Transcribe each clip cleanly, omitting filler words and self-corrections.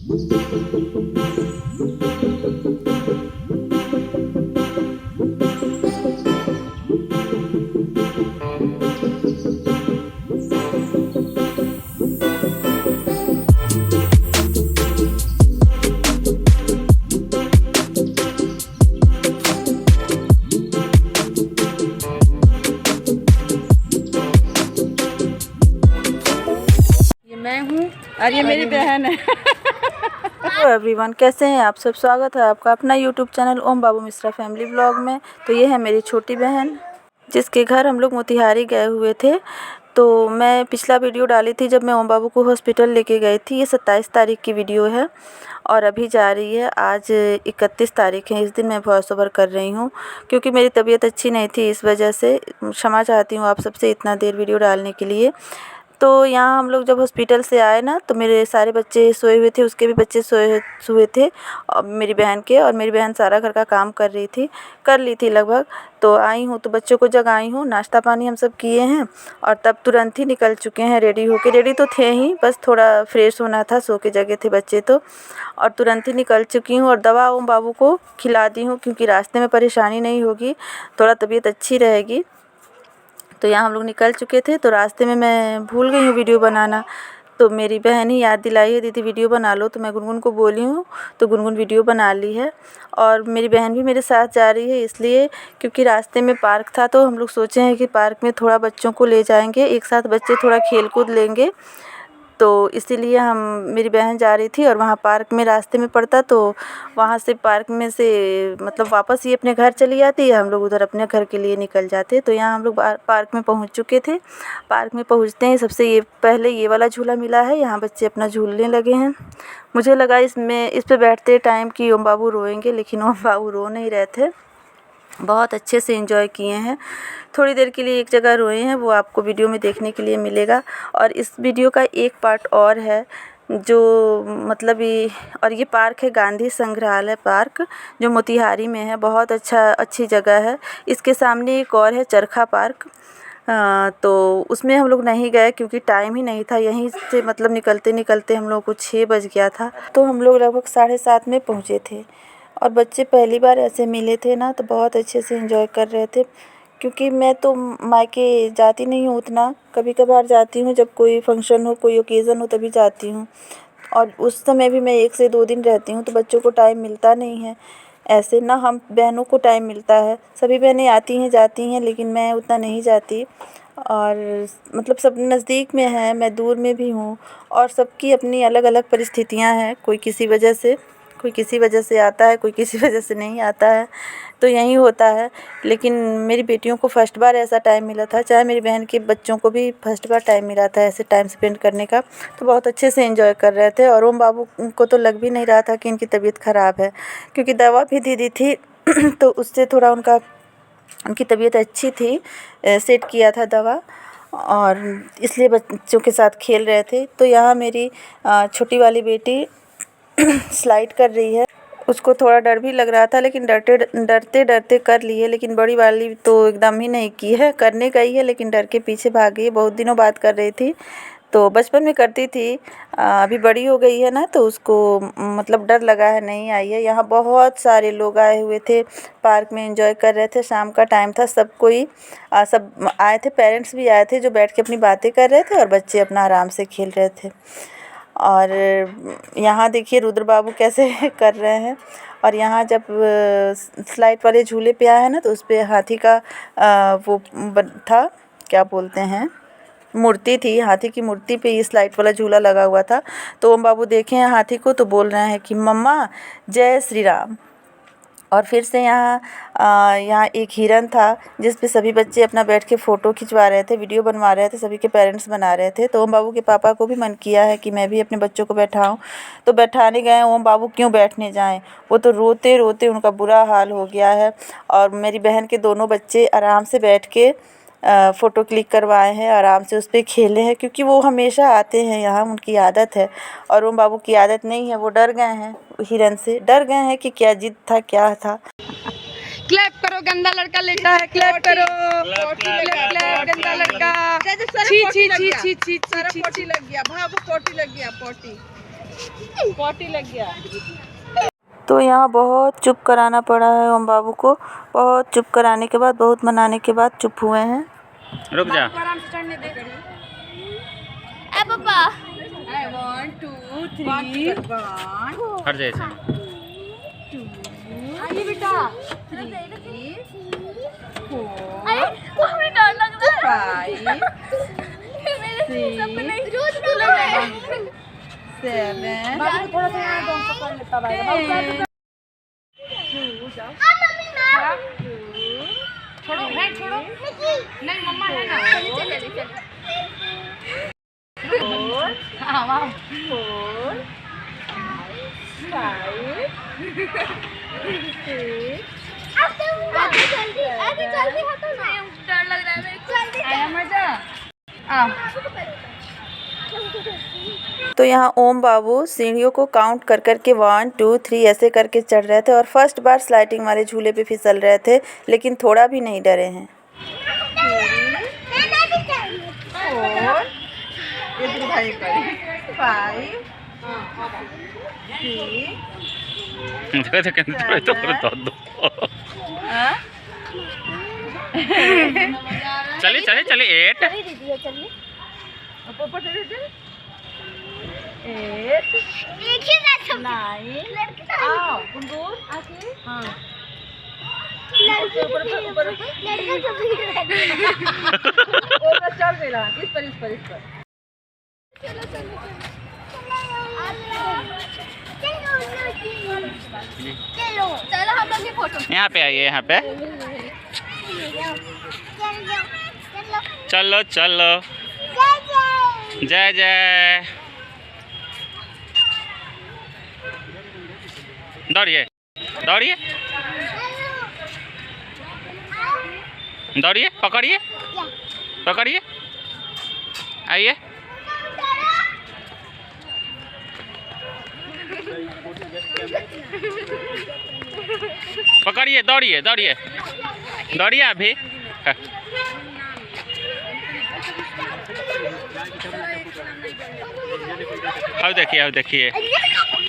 मैं हूँ और ये मेरी बहन है। हेलो एवरीवन, कैसे हैं आप सब। स्वागत है आपका अपना यूट्यूब चैनल ओम बाबू मिश्रा फैमिली व्लॉग में। तो ये है मेरी छोटी बहन जिसके घर हम लोग मोतिहारी गए हुए थे। तो मैं पिछला वीडियो डाली थी जब मैं ओम बाबू को हॉस्पिटल लेके गई थी। ये 27 तारीख की वीडियो है और अभी जा रही है। आज 31 तारीख है। इस दिन मैं वॉइस ओवर कर रही हूँ क्योंकि मेरी तबीयत अच्छी नहीं थी, इस वजह से क्षमा चाहती हूँ आप सबसे इतना देर वीडियो डालने के लिए। तो यहाँ हम लोग जब हॉस्पिटल से आए ना, तो मेरे सारे बच्चे सोए हुए थे, उसके भी बच्चे सोए हुए थे और मेरी बहन के। और मेरी बहन सारा घर का काम कर ली थी लगभग। तो आई हूँ तो बच्चों को जगाई हूँ, नाश्ता पानी हम सब किए हैं और तब तुरंत ही निकल चुके हैं रेडी होके। रेडी तो थे ही, बस थोड़ा फ्रेश होना था, सो के जगह थे बच्चे तो। और तुरंत ही निकल चुकी हूँ और दवा ओम बाबू को खिला दी हूँ क्योंकि रास्ते में परेशानी नहीं होगी, थोड़ा तबीयत अच्छी रहेगी। तो यहाँ हम लोग निकल चुके थे। तो रास्ते में मैं भूल गई हूँ वीडियो बनाना, तो मेरी बहन ही याद दिलाई है, दीदी वीडियो बना लो। तो मैं गुनगुन को बोली हूँ, तो गुनगुन वीडियो बना ली है। और मेरी बहन भी मेरे साथ जा रही है इसलिए क्योंकि रास्ते में पार्क था, तो हम लोग सोचे हैं कि पार्क में थोड़ा बच्चों को ले जाएंगे, एक साथ बच्चे थोड़ा खेल कूद लेंगे। तो इसीलिए मेरी बहन जा रही थी और वहाँ पार्क में रास्ते में पड़ता, तो वहाँ से पार्क में से मतलब वापस ये अपने घर चली जाती है, हम लोग उधर अपने घर के लिए निकल जाते। तो यहाँ हम लोग पार्क में पहुँच चुके थे। पार्क में पहुँचते ही सबसे ये पहले ये वाला झूला मिला है, यहाँ बच्चे अपना झूलने लगे हैं। मुझे लगा इस पर बैठते टाइम कि ओम बाबू रोएंगे, लेकिन ओम बाबू रो नहीं रहे थे, बहुत अच्छे से एंजॉय किए हैं। थोड़ी देर के लिए एक जगह रोए हैं, वो आपको वीडियो में देखने के लिए मिलेगा। और इस वीडियो का एक पार्ट और है जो मतलब ये पार्क है गांधी संग्रहालय पार्क, जो मोतिहारी में है। बहुत अच्छी जगह है। इसके सामने एक और है चरखा पार्क। तो उसमें हम लोग नहीं गए क्योंकि टाइम ही नहीं था। यहीं से मतलब निकलते निकलते हम लोग को 6 बज गया था। तो हम लोग लगभग 7:30 में पहुँचे थे और बच्चे पहली बार ऐसे मिले थे ना, तो बहुत अच्छे से एंजॉय कर रहे थे। क्योंकि मैं तो मायके जाती नहीं हूँ उतना, कभी कभार जाती हूँ, जब कोई फंक्शन हो, कोई ओकेज़न हो तभी जाती हूँ। और उस समय भी मैं 1 से 2 दिन रहती हूँ, तो बच्चों को टाइम मिलता नहीं है। ऐसे ना हम बहनों को टाइम मिलता है, सभी बहनें आती हैं जाती हैं, लेकिन मैं उतना नहीं जाती। और मतलब सब नज़दीक में है, मैं दूर में भी हूँ और सबकी अपनी अलग अलग परिस्थितियाँ हैं। कोई किसी वजह से आता है, कोई किसी वजह से नहीं आता है, तो यही होता है। लेकिन मेरी बेटियों को फर्स्ट बार ऐसा टाइम मिला था, चाहे मेरी बहन के बच्चों को भी फर्स्ट बार टाइम मिला था ऐसे टाइम स्पेंड करने का, तो बहुत अच्छे से एंजॉय कर रहे थे। और ओम बाबू को तो लग भी नहीं रहा था कि इनकी तबीयत ख़राब है, क्योंकि दवा भी दे दी थी तो उससे थोड़ा उनकी तबीयत अच्छी थी, सेट किया था दवा, और इसलिए बच्चों के साथ खेल रहे थे। तो यहाँ मेरी छोटी वाली बेटी स्लाइड कर रही है। उसको थोड़ा डर भी लग रहा था, लेकिन डरते डरते कर ली है। लेकिन बड़ी वाली तो एकदम ही नहीं की है, करने गई है लेकिन डर के पीछे भाग गई। बहुत दिनों बाद कर रही थी, तो बचपन में करती थी, अभी बड़ी हो गई है ना, तो उसको मतलब डर लगा है, नहीं आई है। यहाँ बहुत सारे लोग आए हुए थे, पार्क में एंजॉय कर रहे थे। शाम का टाइम था, सब आए थे, पेरेंट्स भी आए थे जो बैठ के अपनी बातें कर रहे थे और बच्चे अपना आराम से खेल रहे थे। और यहाँ देखिए रुद्र बाबू कैसे कर रहे हैं। और यहाँ जब स्लाइड वाले झूले पे आया है ना, तो उस पर हाथी का वो था, क्या बोलते हैं, मूर्ति थी, हाथी की मूर्ति पे ये स्लाइड वाला झूला लगा हुआ था। तो ओम बाबू देखे हैं हाथी को, तो बोल रहे हैं कि मम्मा जय श्री राम। और फिर से यहाँ एक हिरन था जिस पे सभी बच्चे अपना बैठ के फ़ोटो खिंचवा रहे थे, वीडियो बनवा रहे थे, सभी के पेरेंट्स बना रहे थे। तो ओम बाबू के पापा को भी मन किया है कि मैं भी अपने बच्चों को बैठाऊं, तो बैठाने गए। ओम बाबू क्यों बैठने जाएं, वो तो रोते रोते उनका बुरा हाल हो गया है। और मेरी बहन के दोनों बच्चे आराम से बैठ के फ़ोटो क्लिक करवाए हैं, आराम से उस पर खेले हैं, क्योंकि वो हमेशा आते हैं यहाँ, उनकी आदत है। और ओम बाबू की आदत नहीं है, वो डर गए हैं, हिरन से डर गए हैं कि क्या जिद था, क्या था। क्लैप करो, गंदा लड़का लेटा है, क्लैप करो, क्लैप गंदा लड़का। छी छी छी छी छी छी पोटी लग गया, भागो पोटी लग गया, पोटी पॉटी लग गया। तो यहाँ बहुत चुप कराना पड़ा है ओम बाबू को। बहुत चुप कराने के बाद, बहुत मनाने के बाद चुप हुए हैं। रुक जा। आराम से चढ़ने दे। ए पापा 1 2 3 1 हट जाए इसमें। 2 आइए बेटा 3 अरे 4 हमें डर लग रहा है 5 मेरे सब नहीं रोज 7 बाबू थोड़ा सा यहाँ डोंट पकड़ लेता भाई। छोड़ो है छोड़ो। नहीं मम्मा है ना। चले चले हाँ वाह 4 5 जल्दी हटो ना डर लग रहा है मेरे को। जल्दी आया मजा। आओ तो यहाँ ओम बाबू सीढ़ियों को काउंट कर कर के 1 2 3 ऐसे करके चढ़ रहे थे और फर्स्ट बार स्लाइडिंग वाले झूले पे फिसल रहे थे, लेकिन थोड़ा भी नहीं डरे हैं। 4 इधर भाई करी 5 6 देखो थोड़ा तो दो। चलिए चलिए चलिए 8 दीदी चलिए ऊपर से 8 एक ही साथ 9 आओ गुनगुन आके हाँ लड़का ऊपर तो भीड़ ऊपर चढ़ गई रहा इस पर चलो चलो हम लोग की फोटो यहाँ पे आइए, यहाँ पे चलो चलो। जय जय। दौड़िए दौड़िए दौड़िए, पकड़िए पकड़िए, आइए। पकड़िए, दौड़िए दौड़िए दौड़िए अभी। अब देखिए अब देखिए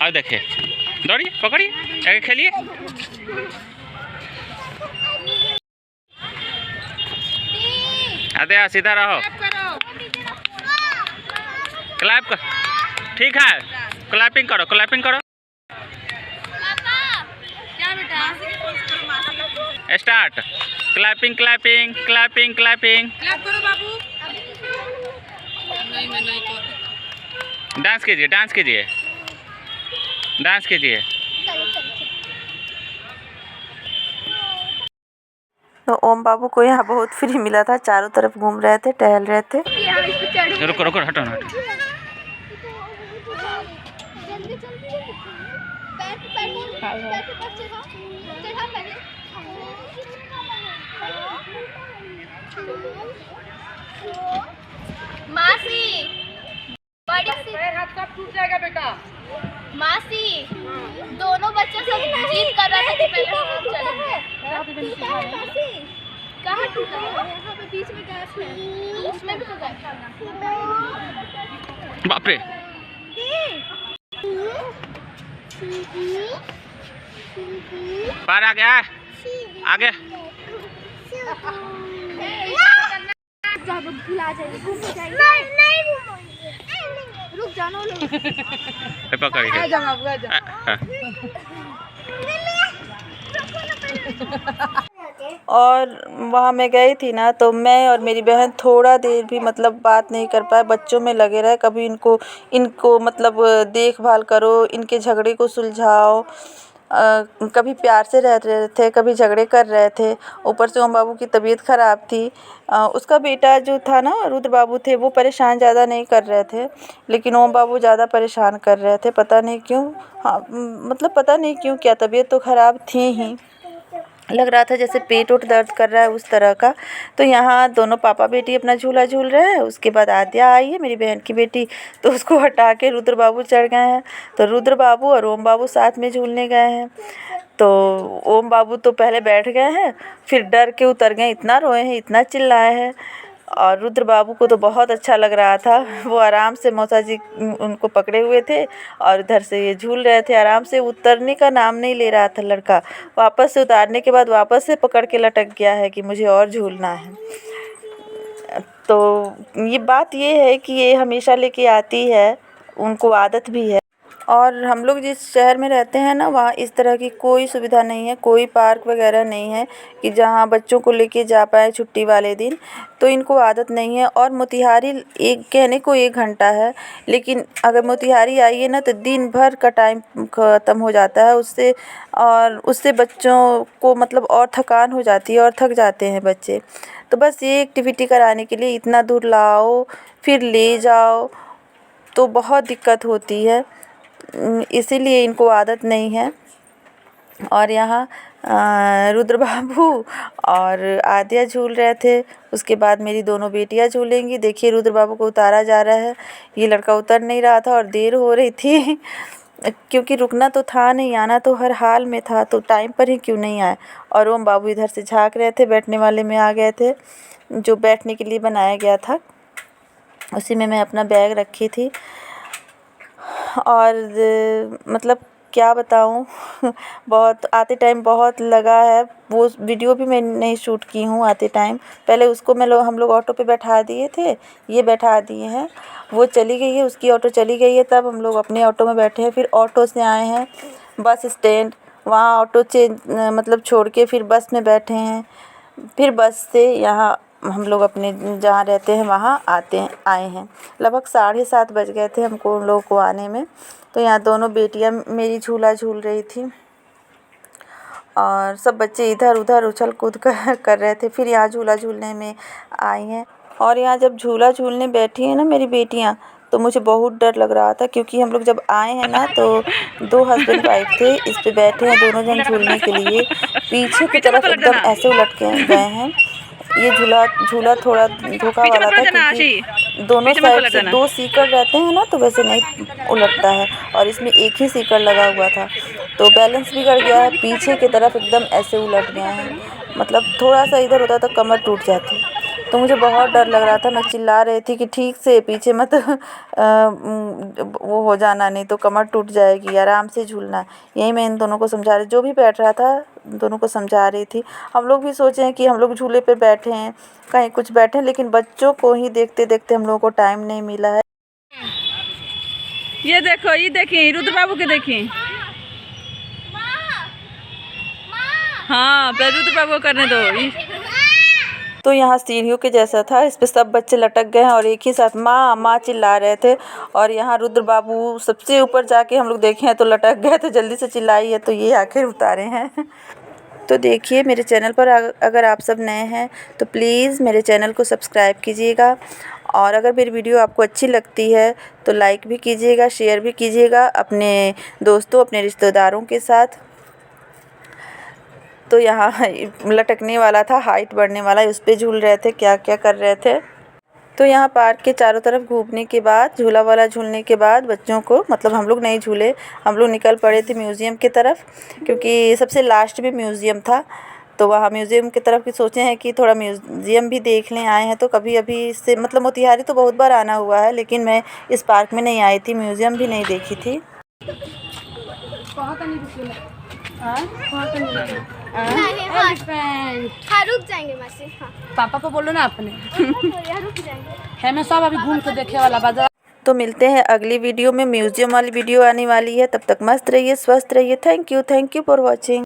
अब देखिए, दौड़िए पकड़िए, आगे खेलिए। आते सीधा रहो, क्लैप कर, ठीक है, क्लैपिंग करो क्लैपिंग करो। क्या बेटा start. Clapping clapping clapping clapping. Clap करो बाबू। नहीं मैं नहीं कर। डांस कीजिए डांस कीजिए डांस कीजिए। तो ओम बाबू को यहाँ बहुत फ्री मिला था, चारों तरफ घूम रहे थे, टहल रहे थे। रुको रुको, हटो ना हटो। मासी बड़ी सी पैर हाथ सब टूट जाएगा बेटा। मासी दोनों बच्चे सब जीत कर रहे थे कि पहले हम चलेंगे। कहाँ टूटा है? यहाँ पे बीच में गैस है, उसमें भी तो गैस है। बाप रे। पार आ गया, आगे। भुला जाएगी, घूम जाएगी। नहीं घूमोगे, रुक जानो लोग। पकड़िए। आ जा बाबू आ जा। और वहाँ मैं गई थी ना, तो मैं और मेरी बहन थोड़ा देर भी मतलब बात नहीं कर पाए, बच्चों में लगे रहे। कभी इनको मतलब देखभाल करो, इनके झगड़े को सुलझाओ। कभी प्यार से रह रहे थे, कभी झगड़े कर रहे थे। ऊपर से ओम बाबू की तबीयत ख़राब थी। उसका बेटा जो था ना, रुद्र बाबू थे, वो परेशान ज़्यादा नहीं कर रहे थे, लेकिन ओम बाबू ज़्यादा परेशान कर रहे थे। पता नहीं क्यों, हाँ मतलब पता नहीं क्यों, क्या तबीयत तो ख़राब थी ही, लग रहा था जैसे पेट उठ दर्द कर रहा है उस तरह का। तो यहाँ दोनों पापा बेटी अपना झूला झूल रहे हैं। उसके बाद आद्या आई है, मेरी बहन की बेटी, तो उसको हटा के रुद्र बाबू चढ़ गए हैं। तो रुद्र बाबू और ओम बाबू साथ में झूलने गए हैं। तो ओम बाबू तो पहले बैठ गए हैं, फिर डर के उतर गए, इतना रोए हैं, इतना चिल्लाए हैं। और रुद्र बाबू को तो बहुत अच्छा लग रहा था। वो आराम से मौसा जी उनको पकड़े हुए थे और उधर से ये झूल रहे थे। आराम से उतरने का नाम नहीं ले रहा था लड़का। वापस से उतारने के बाद वापस से पकड़ के लटक गया है कि मुझे और झूलना है। तो ये बात ये है कि ये हमेशा लेके आती है, उनको आदत भी है। और हम लोग जिस शहर में रहते हैं ना, वहाँ इस तरह की कोई सुविधा नहीं है, कोई पार्क वगैरह नहीं है कि जहाँ बच्चों को लेके जा पाए छुट्टी वाले दिन। तो इनको आदत नहीं है। और मोतिहारी एक कहने को 1 घंटा है, लेकिन अगर मोतिहारी आइए ना तो दिन भर का टाइम ख़त्म हो जाता है उससे। और उससे बच्चों को मतलब और थकान हो जाती है और थक जाते हैं बच्चे। तो बस ये एक्टिविटी कराने के लिए इतना दूर लाओ फिर ले जाओ तो बहुत दिक्कत होती है, इसीलिए इनको आदत नहीं है। और यहाँ रुद्र बाबू और आद्या झूल रहे थे। उसके बाद मेरी दोनों बेटियां झूलेंगी। देखिए रुद्र बाबू को उतारा जा रहा है। ये लड़का उतर नहीं रहा था और देर हो रही थी क्योंकि रुकना तो था नहीं, आना तो हर हाल में था, तो टाइम पर ही क्यों नहीं आए। और ओम बाबू इधर से झाँक रहे थे, बैठने वाले में आ गए थे, जो बैठने के लिए बनाया गया था उसी में मैं अपना बैग रखी थी। और मतलब क्या बताऊँ बहुत आते टाइम बहुत लगा है। वो वीडियो भी मैं नहीं शूट की हूँ आते टाइम। पहले उसको हम लोग ऑटो पे बैठा दिए थे, ये बैठा दिए हैं, वो चली गई है, उसकी ऑटो चली गई है, तब हम लोग अपने ऑटो में बैठे हैं। फिर ऑटो से आए हैं बस स्टैंड, वहाँ ऑटो मतलब छोड़ के फिर बस में बैठे हैं। फिर बस से यहाँ हम लोग अपने जहाँ रहते हैं वहाँ आए हैं। लगभग 7:30 बज गए थे हमको उन लोगों को आने में। तो यहाँ दोनों बेटियाँ मेरी झूला झूल रही थी और सब बच्चे इधर उधर उछल कूद कर रहे थे। फिर यहाँ झूला झूलने में आई हैं। और यहाँ जब झूला झूलने बैठी हैं ना मेरी बेटियाँ, तो मुझे बहुत डर लग रहा था, क्योंकि हम लोग जब आए हैं ना तो 2 हस्बैंड वाइफ थे, इस पे बैठे हैं दोनों जन झूलने के लिए। पीछे की तरफ एकदम ऐसे उलट के गए हैं। ये झूला थोड़ा धोखा वाला था, क्योंकि दोनों साइड से 2 सीकर रहते हैं ना, तो वैसे नहीं उलटता है, और इसमें एक ही सीकर लगा हुआ था, तो बैलेंस बिगड़ गया है। पीछे की तरफ एकदम ऐसे उलट गया है, मतलब थोड़ा सा इधर होता तो कमर टूट जाती। तो मुझे बहुत डर लग रहा था। मैं चिल्ला रही थी कि ठीक से पीछे मत वो हो जाना, नहीं तो कमर टूट जाएगी, आराम से झूलना। यही मैं इन दोनों को समझा रही, जो भी बैठ रहा था दोनों को समझा रही थी। हम लोग भी सोचे हैं कि हम लोग झूले पे बैठे हैं, कहीं कुछ बैठे हैं, लेकिन बच्चों को ही देखते देखते हम लोगों को टाइम नहीं मिला है। ये देखो, ये देखिए रुद्र बाबू के देखिए। हाँ रुद्र बाबू करने दो। तो यहाँ सीढ़ियों के जैसा था, इस पे सब बच्चे लटक गए हैं और एक ही साथ माँ माँ चिल्ला रहे थे। और यहाँ रुद्र बाबू सबसे ऊपर जाके हम लोग देखे हैं तो लटक गए, तो जल्दी से चिल्लाई है तो ये आखिर उतारे हैं। तो देखिए मेरे चैनल पर अगर आप सब नए हैं तो प्लीज़ मेरे चैनल को सब्सक्राइब कीजिएगा, और अगर मेरी वीडियो आपको अच्छी लगती है तो लाइक भी कीजिएगा, शेयर भी कीजिएगा अपने दोस्तों अपने रिश्तेदारों के साथ। तो यहाँ लटकने वाला था, हाइट बढ़ने वाला, उस पर झूल रहे थे, क्या क्या कर रहे थे। तो यहाँ पार्क के चारों तरफ घूमने के बाद, झूला वाला झूलने के बाद बच्चों को, मतलब हम लोग नहीं झूले, हम लोग निकल पड़े थे म्यूज़ियम की तरफ, क्योंकि सबसे लास्ट में म्यूज़ियम था। तो वहाँ म्यूज़ियम की तरफ की सोचे हैं कि थोड़ा म्यूज़ियम भी देख लें। आए हैं तो कभी अभी से मतलब मोतिहारी तो बहुत बार आना हुआ है, लेकिन मैं इस पार्क में नहीं आई थी, म्यूज़ियम भी नहीं देखी थी। हाँ रुक जाएंगे मासी। हाँ पापा को बोलो ना अपने। रुक जाएंगे। है मैं सब अभी घूम के देखे वाला बाजार। तो मिलते हैं अगली वीडियो में, म्यूज़ियम वाली वीडियो आने वाली है। तब तक मस्त रहिए, स्वस्थ रहिए। Thank you for watching.